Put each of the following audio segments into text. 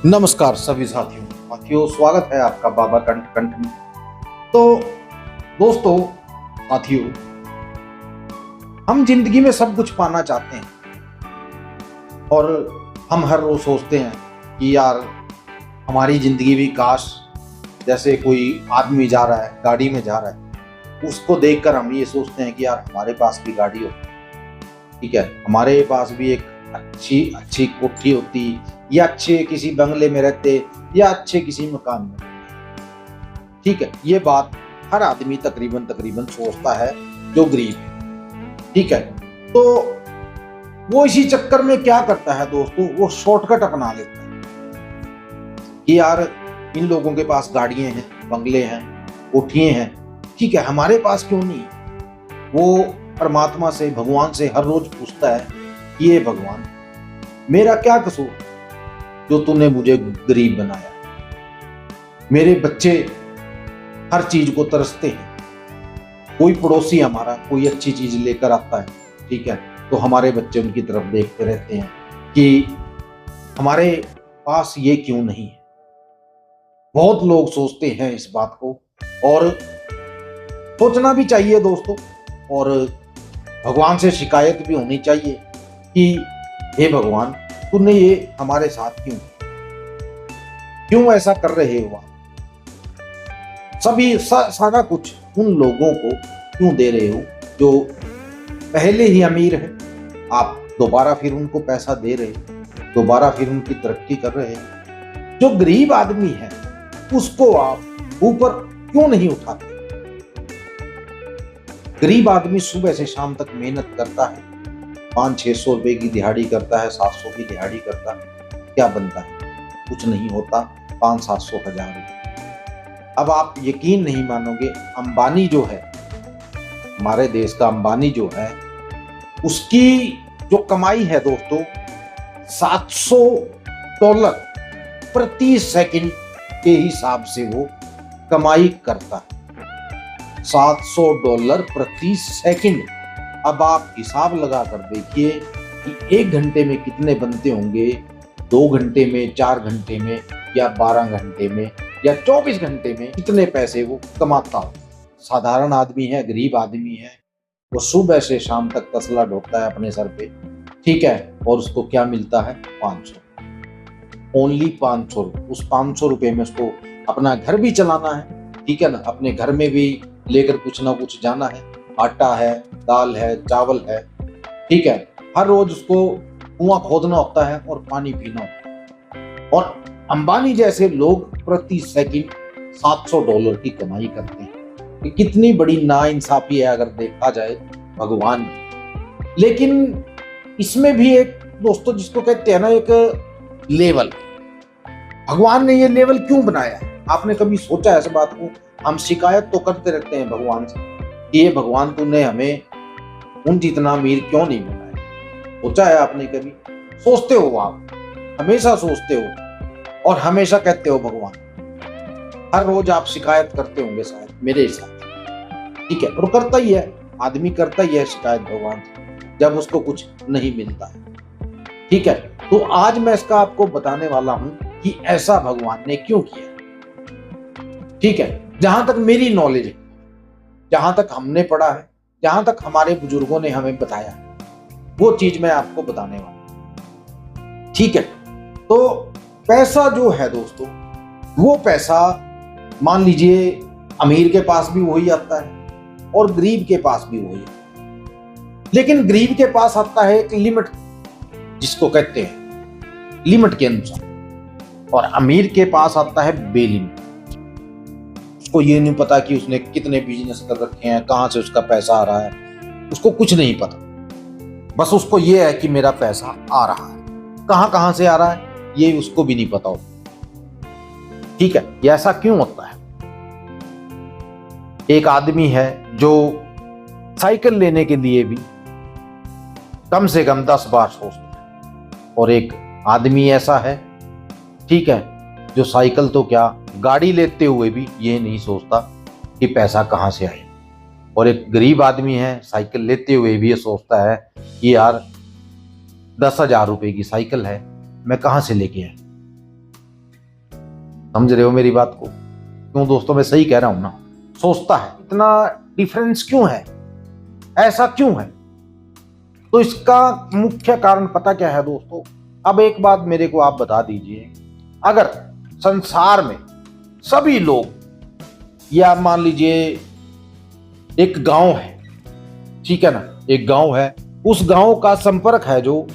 नमस्कार सभी साथियों स्वागत है आपका बाबा कंठ में। तो दोस्तों, साथियों, हम जिंदगी में सब कुछ पाना चाहते हैं और हम हर रोज सोचते हैं कि यार हमारी जिंदगी भी काश जैसे कोई आदमी जा रहा है, गाड़ी में जा रहा है, उसको देखकर हम ये सोचते हैं कि यार हमारे पास भी गाड़ी हो, ठीक है, हमारे पास भी एक अच्छी कोठी होती, या अच्छे किसी बंगले में रहते, या अच्छे किसी मकान में, ठीक है। ये बात हर आदमी तकरीबन सोचता है जो गरीब है, ठीक है। तो वो इसी चक्कर में क्या करता है दोस्तों, वो शॉर्टकट अपना लेता है कि यार इन लोगों के पास गाड़ियां हैं, बंगले हैं, कोठियां हैं, ठीक है, हमारे पास क्यों नहीं। वो परमात्मा से, भगवान से हर रोज पूछता है कि ये भगवान, मेरा क्या कसूर जो तूने मुझे गरीब बनाया। मेरे बच्चे हर चीज को तरसते हैं, कोई पड़ोसी हमारा कोई अच्छी चीज लेकर आता है, ठीक है, तो हमारे बच्चे उनकी तरफ देखते रहते हैं कि हमारे पास ये क्यों नहीं है। बहुत लोग सोचते हैं इस बात को, और सोचना भी चाहिए दोस्तों, और भगवान से शिकायत भी होनी चाहिए कि हे भगवान, तूने ये हमारे साथ क्यों ऐसा कर रहे हो आप। सारा कुछ उन लोगों को क्यों दे रहे हो जो पहले ही अमीर है। आप दोबारा फिर उनको पैसा दे रहे, दोबारा फिर उनकी तरक्की कर रहे। जो गरीब आदमी है उसको आप ऊपर क्यों नहीं उठाते। गरीब आदमी सुबह से शाम तक मेहनत करता है, 500-600 रुपए की दिहाड़ी करता है, 700 की दिहाड़ी करता है, क्या बनता है, कुछ नहीं होता। 500-700 हजार रुपए। अब आप यकीन नहीं मानोगे, अंबानी जो है, हमारे देश का अंबानी जो है, उसकी जो कमाई है दोस्तों, $700 प्रति सेकंड के हिसाब से वो कमाई करता है। $700 प्रति सेकंड। अब आप हिसाब लगा कर देखिए कि 1 घंटे में कितने बनते होंगे, 2 घंटे में, 4 घंटे में, या 12 घंटे में, या 24 घंटे में कितने पैसे वो कमाता हो। साधारण आदमी है, गरीब आदमी है, वो सुबह से शाम तक तसला ढोता है अपने सर पे, ठीक है, और उसको क्या मिलता है, 500, ओनली 500 रुपये। उस 500 रुपये में उसको अपना घर भी चलाना है, ठीक है ना, अपने घर में भी लेकर कुछ ना कुछ जाना है, आटा है, दाल है, चावल है, ठीक है, हर रोज उसको कुआं खोदना होता है और पानी पीना होता है। और अंबानी जैसे लोग प्रति सेकंड $700 की कमाई करते हैं। ये कितनी बड़ी नाइंसाफी है अगर देखा जाए भगवान की। लेकिन इसमें भी एक दोस्तों, जिसको कहते हैं ना, एक लेवल, भगवान ने ये लेवल क्यों बनाया है। आपने कभी सोचा है इस बात को। हम शिकायत तो करते रहते हैं भगवान से कि ये भगवान, तूने हमें उन जितना अमीर क्यों नहीं बनाया। सोचा है आपने कभी? सोचते हो आप, हमेशा सोचते हो और हमेशा कहते हो भगवान। हर रोज आप शिकायत करते होंगे शायद, मेरे हिसाब, ठीक है, और करता ही है आदमी, करता ही है शिकायत भगवान से जब उसको कुछ नहीं मिलता है, ठीक है। तो आज मैं इसका आपको बताने वाला हूं कि ऐसा भगवान ने क्यों किया, ठीक है। जहां तक मेरी नॉलेज है, जहां तक हमने पढ़ा है, जहां तक हमारे बुजुर्गों ने हमें बताया है, वो चीज मैं आपको बताने वाला हूं, ठीक है। तो पैसा जो है दोस्तों, वो पैसा मान लीजिए अमीर के पास भी वही आता है और गरीब के पास भी वही आता है। लेकिन गरीब के पास आता है एक लिमिट, जिसको कहते हैं लिमिट के अनुसार, और अमीर के पास आता है बेलिमिट। उसको ये नहीं पता कि उसने कितने बिजनेस कर रखे हैं, कहां से उसका पैसा आ रहा है, उसको कुछ नहीं पता। बस उसको ये है कि मेरा पैसा आ रहा है, कहां से आ रहा है ये उसको भी नहीं पता होता, ठीक है। ये ऐसा क्यों होता है। एक आदमी है जो साइकिल लेने के लिए भी कम से कम 10 बार सोचता है, और एक आदमी ऐसा है, ठीक है, जो साइकिल तो क्या, गाड़ी लेते हुए भी ये नहीं सोचता कि पैसा कहां से आए। और एक गरीब आदमी है, साइकिल लेते हुए भी ये सोचता है कि यार 10,000 रुपए की साइकिल है, मैं कहां से लेके आया। समझ रहे हो मेरी बात को? क्यों दोस्तों, मैं सही कह रहा हूं ना? सोचता है इतना डिफरेंस क्यों है, ऐसा क्यों है? तो इसका मुख्य कारण पता क्या है दोस्तों? अब एक बात मेरे को आप बता दीजिए, अगर संसार में सभी लोग, या मान लीजिए एक गांव है, ठीक है ना, एक गांव है, उस गांव का संपर्क है जो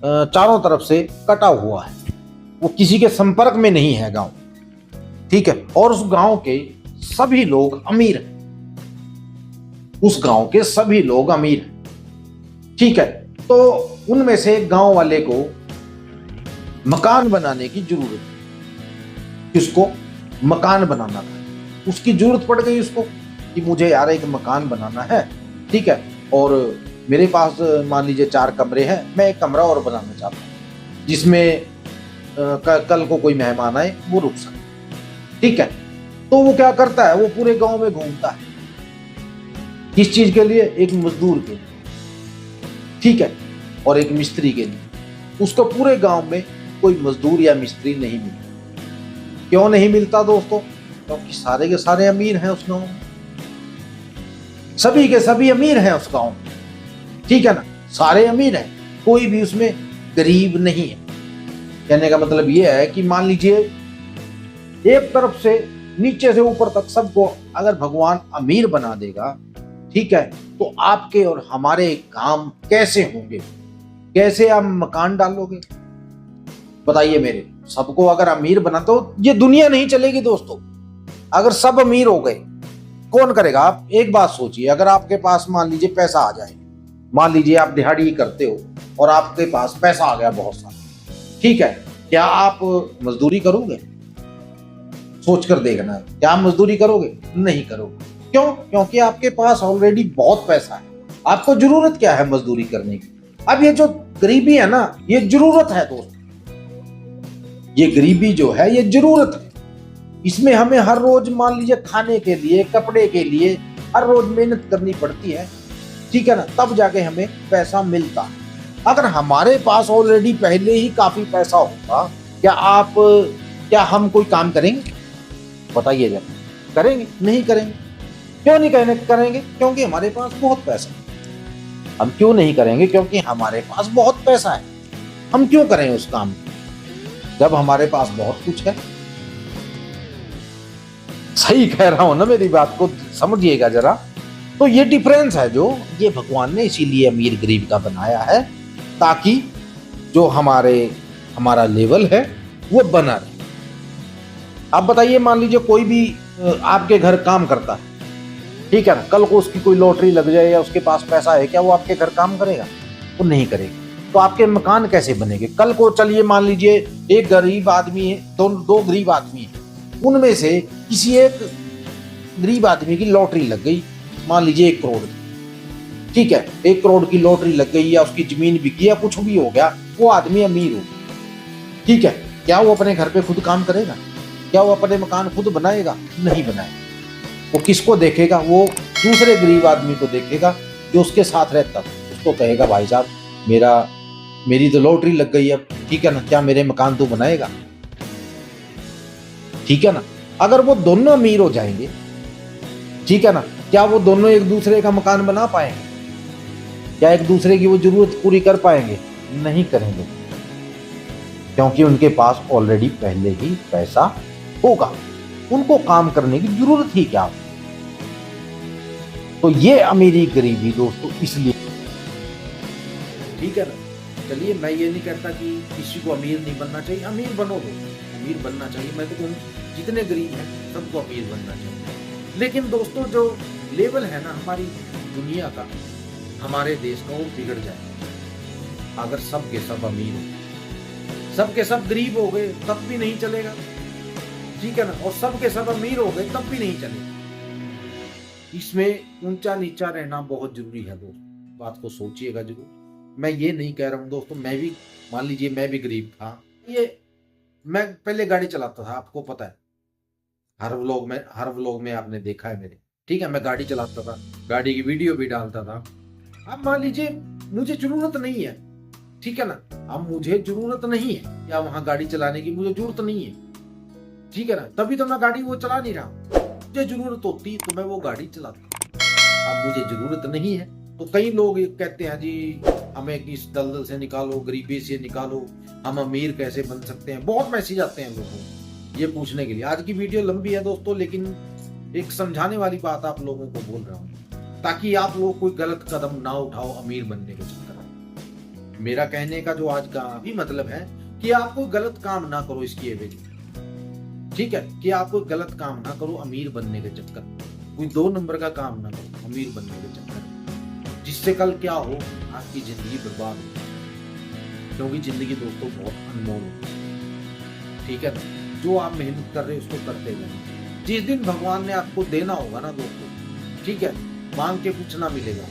चारों तरफ से कटा हुआ है, वो किसी के संपर्क में नहीं है गांव, ठीक है, और उस गांव के सभी लोग अमीर हैं, उस गांव के सभी लोग अमीर हैं, ठीक है। तो उनमें से गांव वाले को मकान बनाने की जरूरत है। किसको? मकान बनाना था, उसकी जरूरत पड़ गई उसको कि मुझे यार एक मकान बनाना है, ठीक है, और मेरे पास मान लीजिए 4 कमरे हैं, मैं एक कमरा और बनाना चाहता हूँ जिसमें कल को कोई मेहमान आए वो रुक सके, ठीक है। तो वो क्या करता है, वो पूरे गांव में घूमता है। किस चीज के लिए? एक मजदूर के लिए, ठीक है, और एक मिस्त्री के लिए। उसको पूरे गांव में कोई मजदूर या मिस्त्री नहीं मिलता। क्यों नहीं मिलता दोस्तों? क्योंकि सारे के सारे अमीर हैं उस गांव में, सभी के सभी अमीर हैं उस गांव में, ठीक है ना, सारे अमीर हैं, कोई भी उसमें गरीब नहीं है। कहने का मतलब यह है कि मान लीजिए एक तरफ से नीचे से ऊपर तक सबको अगर भगवान अमीर बना देगा, ठीक है, तो आपके और हमारे काम कैसे होंगे? कैसे आप मकान डालोगे? बताइए मेरे। सबको अगर अमीर बना तो ये दुनिया नहीं चलेगी दोस्तों। अगर सब अमीर हो गए, कौन करेगा? आप एक बात सोचिए, अगर आपके पास मान लीजिए पैसा आ जाए, मान लीजिए आप दिहाड़ी करते हो और आपके पास पैसा आ गया बहुत सारा, ठीक है, क्या आप मजदूरी करोगे? सोच कर देखना, क्या आप मजदूरी करोगे? नहीं करोगे। क्यों? क्योंकि आपके पास ऑलरेडी बहुत पैसा है, आपको जरूरत क्या है मजदूरी करने की? अब ये जो गरीबी है ना, ये जरूरत है दोस्त, ये गरीबी जो है ये जरूरत है। इसमें हमें हर रोज मान लीजिए खाने के लिए, कपड़े के लिए हर रोज मेहनत करनी पड़ती है, ठीक है ना, तब जाके हमें पैसा मिलता है। अगर हमारे पास ऑलरेडी पहले ही काफी पैसा होगा, क्या हम कोई काम करेंगे? बताइए जरा, करेंगे? नहीं करेंगे। क्यों नहीं करेंगे? क्योंकि हमारे पास बहुत पैसा है। हम क्यों नहीं करेंगे? क्योंकि हमारे पास बहुत पैसा है। हम क्यों करें उस काम जब हमारे पास बहुत कुछ है? सही कह रहा हूं ना? मेरी बात को समझिएगा जरा। तो ये डिफरेंस है जो ये भगवान ने इसीलिए अमीर गरीब का बनाया है, ताकि जो हमारा लेवल है वो बना रहे। आप बताइए, मान लीजिए कोई भी आपके घर काम करता है, ठीक है ना, कल को उसकी कोई लॉटरी लग जाए या उसके पास पैसा है, क्या वो आपके घर काम करेगा? वो नहीं करेगा। तो आपके मकान कैसे बनेंगे? कल को चलिए मान लीजिए एक गरीब आदमी है, दो गरीब आदमी है, उनमें से किसी एक गरीब आदमी की लॉटरी लग गई, मान लीजिए 1 करोड़ की, ठीक है, 1 करोड़ की लॉटरी लग गई, या उसकी जमीन बिकी या कुछ भी हो गया, वो आदमी अमीर हो गया, ठीक है, क्या वो अपने घर पे खुद काम करेगा? क्या वो अपने मकान खुद बनाएगा? नहीं बनाएगा। वो किसको देखेगा? वो दूसरे गरीब आदमी को देखेगा जो उसके साथ रहता था, उसको कहेगा भाई साहब मेरी तो लॉटरी लग गई अब, ठीक है ना, क्या मेरे मकान तू बनाएगा? ठीक है ना। अगर वो दोनों अमीर हो जाएंगे, ठीक है ना, क्या वो दोनों एक दूसरे का मकान बना पाएंगे? क्या एक दूसरे की वो जरूरत पूरी कर पाएंगे? नहीं करेंगे, क्योंकि उनके पास ऑलरेडी पहले ही पैसा होगा, उनको काम करने की जरूरत ही क्या? तो ये अमीरी गरीबी दोस्तों इसलिए, ठीक है ना। चलिए, मैं ये नहीं कहता कि किसी को अमीर नहीं बनना चाहिए, अमीर बनो दोस्तों, अमीर बनना चाहिए। मैं तो जितने गरीब हैं सबको अमीर बनना चाहिए। लेकिन दोस्तों जो लेवल है ना हमारी दुनिया का, हमारे देश का, वो बिगड़ जाए अगर सब के सब अमीर हो। सब के सब गरीब हो गए तब भी नहीं चलेगा, ठीक है ना, और सब के सब अमीर हो गए तब भी नहीं चलेगा। इसमें ऊंचा नीचा रहना बहुत जरूरी है दोस्त, बात को सोचिएगा जरूर। मैं ये नहीं कह रहा हूं दोस्तों, मैं भी मान लीजिए मैं भी गरीब था, मैं पहले गाड़ी चलाता था, आपको पता है, हर व्लॉग में आपने देखा है मेरे, ठीक है, मैं गाड़ी चलाता था, गाड़ी की वीडियो भी डालता था। अब मान लीजिए मुझे जरूरत नहीं है, ठीक है ना, अब मुझे जरूरत नहीं है या वहां गाड़ी चलाने की मुझे जरूरत नहीं है, ठीक है ना, तभी तो मैं गाड़ी वो चला नहीं रहा हूं। मुझे जरूरत होती तो मैं वो गाड़ी चलाता, अब मुझे जरूरत नहीं है। तो कई लोग कहते हैं जी हमें इस दलदल से निकालो, गरीबी से निकालो, हम अमीर कैसे बन सकते हैं। बहुत मैसेज आते हैं लोगों को ये पूछने के लिए। आज की वीडियो लंबी है दोस्तों, लेकिन एक समझाने वाली बात आप लोगों को बोल रहा हूँ, ताकि आप लोग कोई गलत कदम ना उठाओ अमीर बनने के चक्कर में। मेरा कहने का जो आज का भी मतलब है कि आप कोई गलत काम ना करो इसकी एवज में, ठीक है, कि आप कोई गलत काम ना करो अमीर बनने के चक्कर में, कोई 2 नंबर का काम ना करो अमीर बनने के चक्कर में, जिससे कल क्या हो आपकी जिंदगी बर्बाद हो। क्योंकि जिंदगी दोस्तों बहुत अनमोल होती है, ठीक है ना। जो आप मेहनत कर रहे हो उसको करते जाए। जिस दिन भगवान ने आपको देना होगा ना दोस्तों, ठीक है, मांग के कुछ ना मिलेगा,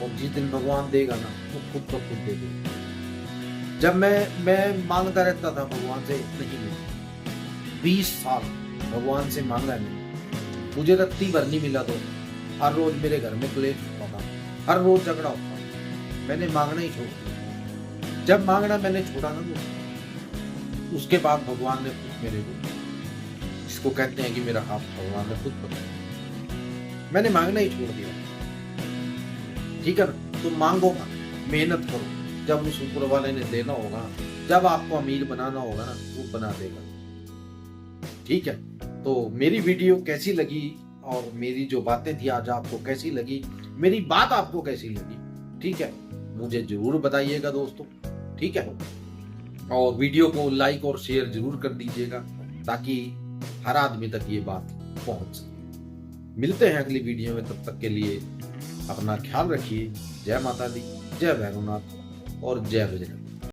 और जिस दिन भगवान देगा ना वो खुद ब खुद दे देगा। जब मैं मांगता रहता था भगवान से, नहीं मिला। 20 साल भगवान से मांगा नहीं, मुझे रत्ती भर नहीं मिला। तो हर रोज मेरे घर में क्लेश होता था, हर रोज झगड़ा होता था। मैंने मांगना ही छोड़ दिया। जब मांगना मैंने छोड़ा ना तो उसके बाद भगवान ने खुद मेरे को, जिसको कहते हैं कि मेरा हाथ भगवान ने खुद पकड़ा, मैंने मांगना ही छोड़ दिया, ठीक है ना। तो मांगो मत, मेहनत करो। जब उस ऊपर वाले ने देना होगा, जब आपको अमीर बनाना होगा ना, वो बना देगा, ठीक है। तो मेरी वीडियो कैसी लगी और मेरी जो बातें थी आज आपको कैसी लगी, मेरी बात आपको कैसी लगी, ठीक है, मुझे जरूर बताइएगा दोस्तों, ठीक है। और वीडियो को लाइक और शेयर जरूर कर दीजिएगा, ताकि हर आदमी तक ये बात पहुंच सके। मिलते हैं अगली वीडियो में, तब तक के लिए अपना ख्याल रखिए। जय माता दी, जय भैरवनाथ और जय बजरंग।